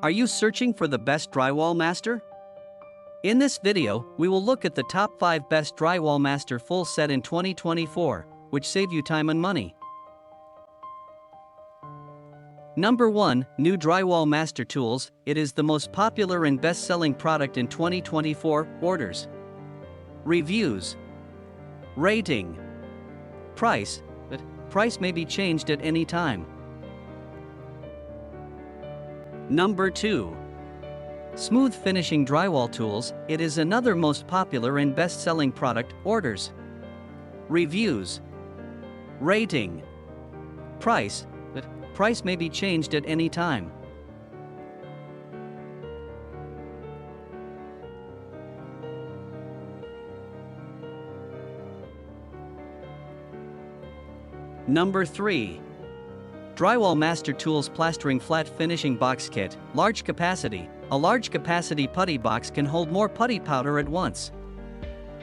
Are you searching for the best drywall master? In this video, we will look at the top 5 best Drywall Master Full Set in 2024, which save you time and money. Number 1, New Drywall Master Tools. It is the most popular and best-selling product in 2024. Orders, reviews, rating, price. But price may be changed at any time. Number 2, Smooth Finishing Drywall Tools. It is another most popular and best-selling product. Orders, reviews, rating, price. But price may be changed at any time. Number 3, Drywall Master Tools Plastering Flat Finishing Box Kit. Large capacity. A large capacity putty box can hold more putty powder at once.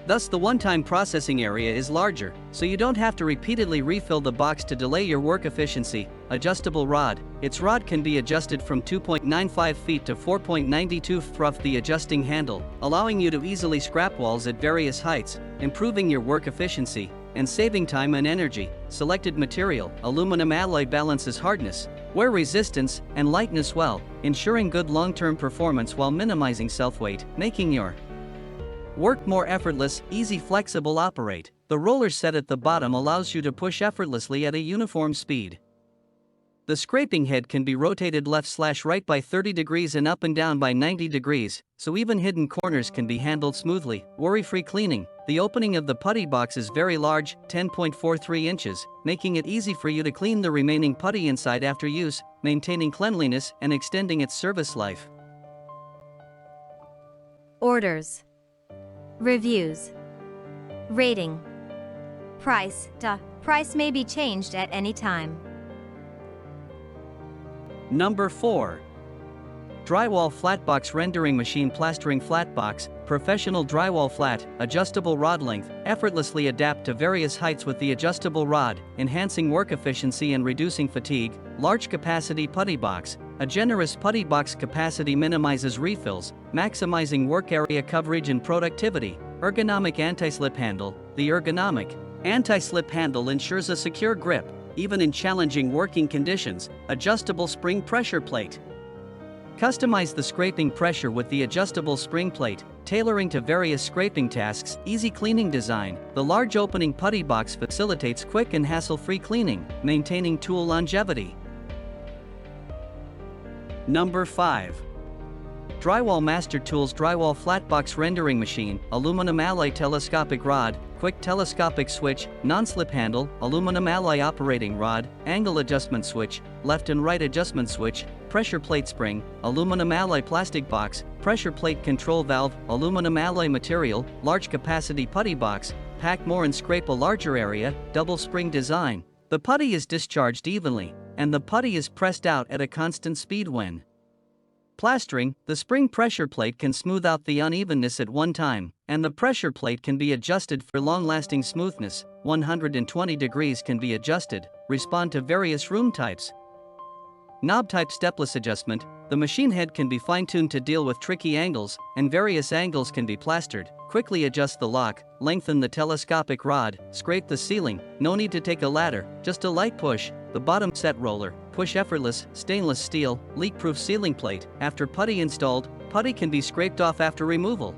Thus the one-time processing area is larger, so you don't have to repeatedly refill the box to delay your work efficiency. Adjustable rod. Its rod can be adjusted from 2.95 feet to 4.92 feet. The adjusting handle, allowing you to easily scrap walls at various heights, improving your work efficiency and saving time and energy. Selected material. Aluminum alloy balances hardness, wear resistance, and lightness well, ensuring good long-term performance while minimizing self-weight, making your work more effortless. Easy flexible operate. The roller set at the bottom allows you to push effortlessly at a uniform speed. The scraping head can be rotated left/right by 30 degrees and up and down by 90 degrees, so even hidden corners can be handled smoothly. Worry-free cleaning. The opening of the putty box is very large, 10.43 inches, making it easy for you to clean the remaining putty inside after use, maintaining cleanliness and extending its service life. Orders, reviews, rating, price. Price may be changed at any time. Number 4, Drywall Flatbox Rendering Machine Plastering Flatbox. Professional drywall flat, adjustable rod length. Effortlessly adapt to various heights with the adjustable rod, enhancing work efficiency and reducing fatigue. Large capacity putty box. A generous putty box capacity minimizes refills, maximizing work area coverage and productivity. Ergonomic anti-slip handle. The ergonomic anti-slip handle ensures a secure grip, even in challenging working conditions. Adjustable spring pressure plate. Customize the scraping pressure with the adjustable spring plate, tailoring to various scraping tasks. Easy cleaning design. The large opening putty box facilitates quick and hassle-free cleaning, maintaining tool longevity. Number 5, Drywall Master Tools Drywall Flatbox Rendering Machine. Aluminum alloy telescopic rod, quick telescopic switch, non-slip handle, aluminum alloy operating rod, angle adjustment switch, left and right adjustment switch, pressure plate spring, aluminum alloy plastic box, pressure plate control valve, aluminum alloy material, large capacity putty box, pack more and scrape a larger area. Double spring design. The putty is discharged evenly, and the putty is pressed out at a constant speed when plastering. The spring pressure plate can smooth out the unevenness at one time, and the pressure plate can be adjusted for long-lasting smoothness. 120 degrees can be adjusted, respond to various room types. Knob type stepless adjustment. The machine head can be fine-tuned to deal with tricky angles, and various angles can be plastered. Quickly adjust the lock, lengthen the telescopic rod, scrape the ceiling. No need to take a ladder, just a light push. The bottom set roller, push effortless. Stainless steel, leak-proof ceiling plate. After putty installed, putty can be scraped off after removal.